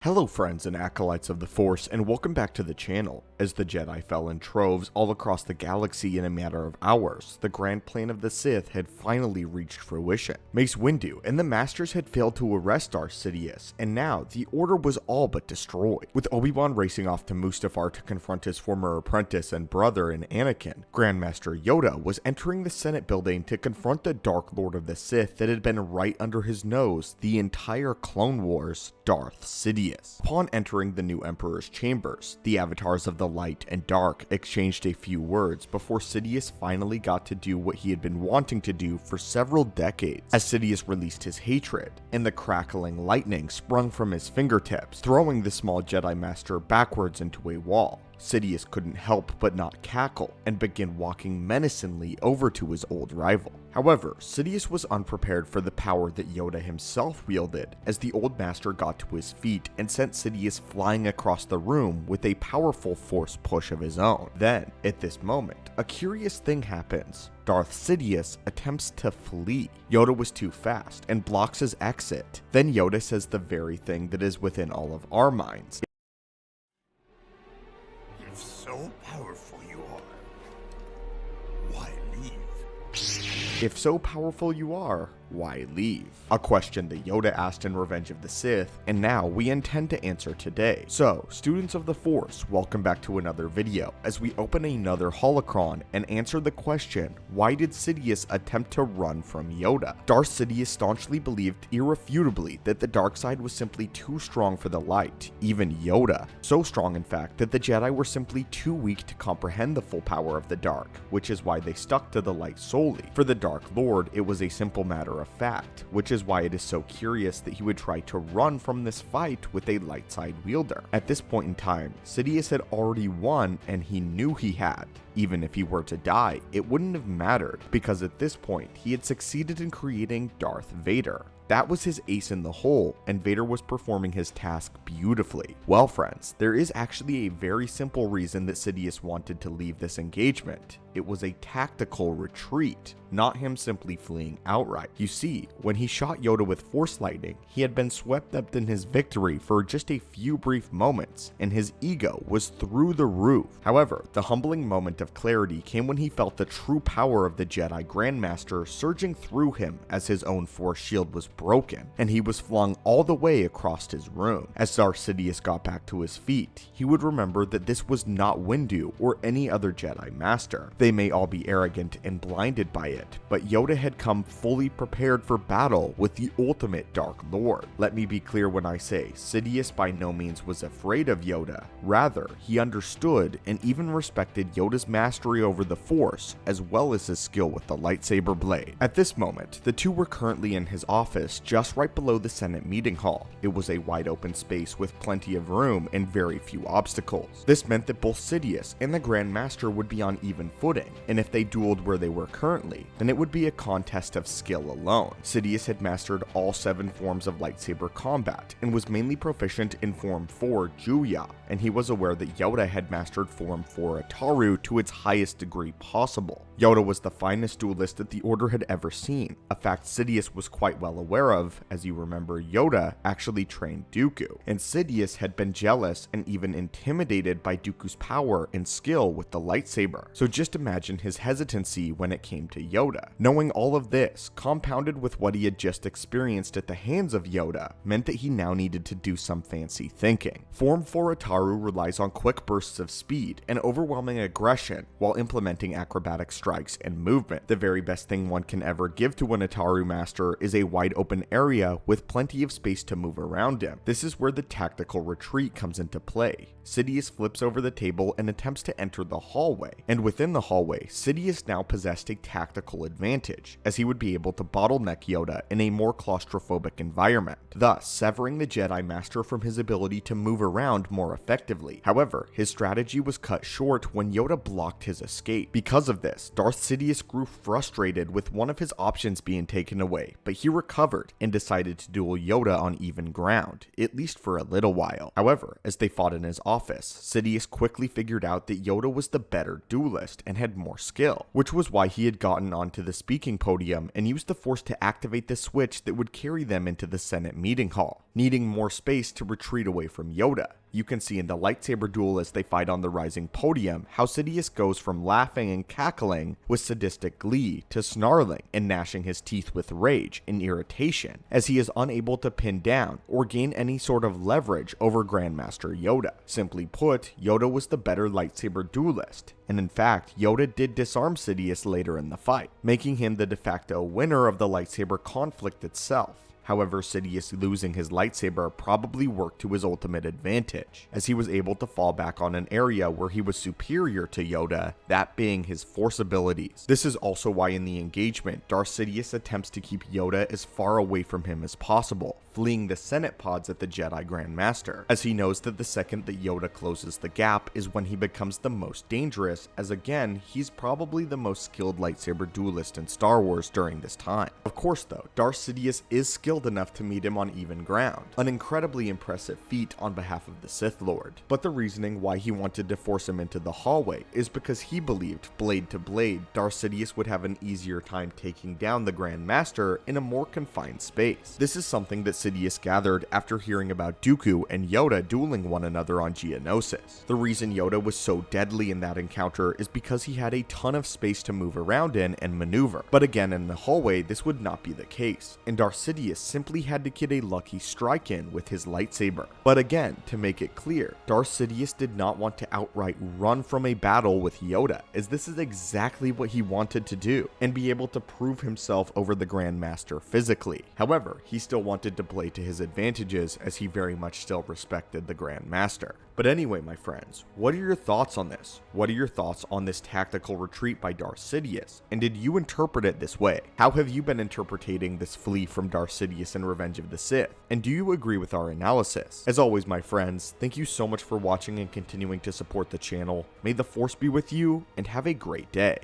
Hello friends and acolytes of the Force, and welcome back to the channel. As the Jedi fell in troves all across the galaxy in a matter of hours, the grand plan of the Sith had finally reached fruition. Mace Windu and the Masters had failed to arrest our Sidious, and now the Order was all but destroyed. With Obi-Wan racing off to Mustafar to confront his former apprentice and brother in Anakin, Grandmaster Yoda was entering the Senate building to confront the Dark Lord of the Sith that had been right under his nose the entire Clone Wars, Darth Sidious. Upon entering the new Emperor's chambers, the avatars of the light and dark exchanged a few words before Sidious finally got to do what he had been wanting to do for several decades, as Sidious released his hatred, and the crackling lightning sprung from his fingertips, throwing the small Jedi Master backwards into a wall. Sidious couldn't help but not cackle, and begin walking menacingly over to his old rival. However, Sidious was unprepared for the power that Yoda himself wielded, as the old master got to his feet and sent Sidious flying across the room with a powerful force push of his own. Then, at this moment, a curious thing happens. Darth Sidious attempts to flee. Yoda was too fast and blocks his exit. Then Yoda says the very thing that is within all of our minds. If so powerful you are, why leave? If so powerful you are, why leave? A question that Yoda asked in Revenge of the Sith, and now we intend to answer today. So, students of the Force, welcome back to another video, as we open another holocron and answer the question, why did Sidious attempt to run from Yoda? Darth Sidious staunchly believed irrefutably that the dark side was simply too strong for the light, even Yoda. So strong in fact that the Jedi were simply too weak to comprehend the full power of the dark, which is why they stuck to the light solely. For the Dark Lord, it was a simple matter of fact, which is why it is so curious that he would try to run from this fight with a light side wielder. At this point in time, Sidious had already won, and he knew he had. Even if he were to die, it wouldn't have mattered, because at this point, he had succeeded in creating Darth Vader. That was his ace in the hole, and Vader was performing his task beautifully. Well friends, there is actually a very simple reason that Sidious wanted to leave this engagement. It was a tactical retreat, not him simply fleeing outright. You see, when he shot Yoda with Force Lightning, he had been swept up in his victory for just a few brief moments, and his ego was through the roof. However, the humbling moment of clarity came when he felt the true power of the Jedi Grandmaster surging through him as his own Force shield was broken, and he was flung all the way across his room. As Darth Sidious got back to his feet, he would remember that this was not Windu or any other Jedi Master. They may all be arrogant and blinded by it, but Yoda had come fully prepared for battle with the ultimate Dark Lord. Let me be clear when I say Sidious by no means was afraid of Yoda. Rather, he understood and even respected Yoda's mastery over the Force, as well as his skill with the lightsaber blade. At this moment, the two were currently in his office just right below the Senate meeting hall. It was a wide open space with plenty of room and very few obstacles. This meant that both Sidious and the Grand Master would be on even footing, and if they dueled where they were currently, then it would be a contest of skill alone. Sidious had mastered all 7 forms of lightsaber combat and was mainly proficient in Form 4 Juya, and he was aware that Yoda had mastered Form 4 Ataru to its highest degree possible. Yoda was the finest duelist that the Order had ever seen, a fact Sidious was quite well aware of. As you remember, Yoda actually trained Dooku, and Sidious had been jealous and even intimidated by Dooku's power and skill with the lightsaber. So just imagine his hesitancy when it came to Yoda. Knowing all of this, compounded with what he had just experienced at the hands of Yoda, meant that he now needed to do some fancy thinking. Form 4 Ataru relies on quick bursts of speed and overwhelming aggression while implementing acrobatic strikes and movement. The very best thing one can ever give to an Ataru master is a wide open area with plenty of space to move around him. This is where the tactical retreat comes into play. Sidious flips over the table and attempts to enter the hallway, and within the hallway, Sidious now possessed a tactical advantage, as he would be able to bottleneck Yoda in a more claustrophobic environment, thus severing the Jedi Master from his ability to move around more effectively. However, his strategy was cut short when Yoda blocked his escape. Because of this, Darth Sidious grew frustrated with one of his options being taken away, but he recovered recovered and decided to duel Yoda on even ground, at least for a little while. However, as they fought in his office, Sidious quickly figured out that Yoda was the better duelist and had more skill, which was why he had gotten onto the speaking podium and used the Force to activate the switch that would carry them into the Senate meeting hall, needing more space to retreat away from Yoda. You can see in the lightsaber duel as they fight on the rising podium how Sidious goes from laughing and cackling with sadistic glee to snarling and gnashing his teeth with rage and irritation as he is unable to pin down or gain any sort of leverage over Grandmaster Yoda. Simply put, Yoda was the better lightsaber duelist, and in fact, Yoda did disarm Sidious later in the fight, making him the de facto winner of the lightsaber conflict itself. However, Sidious losing his lightsaber probably worked to his ultimate advantage, as he was able to fall back on an area where he was superior to Yoda, that being his Force abilities. This is also why in the engagement, Darth Sidious attempts to keep Yoda as far away from him as possible, fleeing the Senate pods at the Jedi Grand Master, as he knows that the second that Yoda closes the gap is when he becomes the most dangerous, as again, he's probably the most skilled lightsaber duelist in Star Wars during this time. Of course though, Darth Sidious is skilled enough to meet him on even ground, an incredibly impressive feat on behalf of the Sith Lord. But the reasoning why he wanted to force him into the hallway is because he believed, blade to blade, Darth Sidious would have an easier time taking down the Grand Master in a more confined space. This is something that Sidious gathered after hearing about Dooku and Yoda dueling one another on Geonosis. The reason Yoda was so deadly in that encounter is because he had a ton of space to move around in and maneuver. But again, in the hallway, this would not be the case, and Darth Sidious simply had to get a lucky strike in with his lightsaber. But again, to make it clear, Darth Sidious did not want to outright run from a battle with Yoda, as this is exactly what he wanted to do, and be able to prove himself over the Grand Master physically. However, he still wanted to play to his advantages, as he very much still respected the Grand Master. But anyway, my friends, what are your thoughts on this? What are your thoughts on this tactical retreat by Darth Sidious? And did you interpret it this way? How have you been interpreting this flee from Darth Sidious in Revenge of the Sith? And do you agree with our analysis? As always, my friends, thank you so much for watching and continuing to support the channel. May the Force be with you, and have a great day.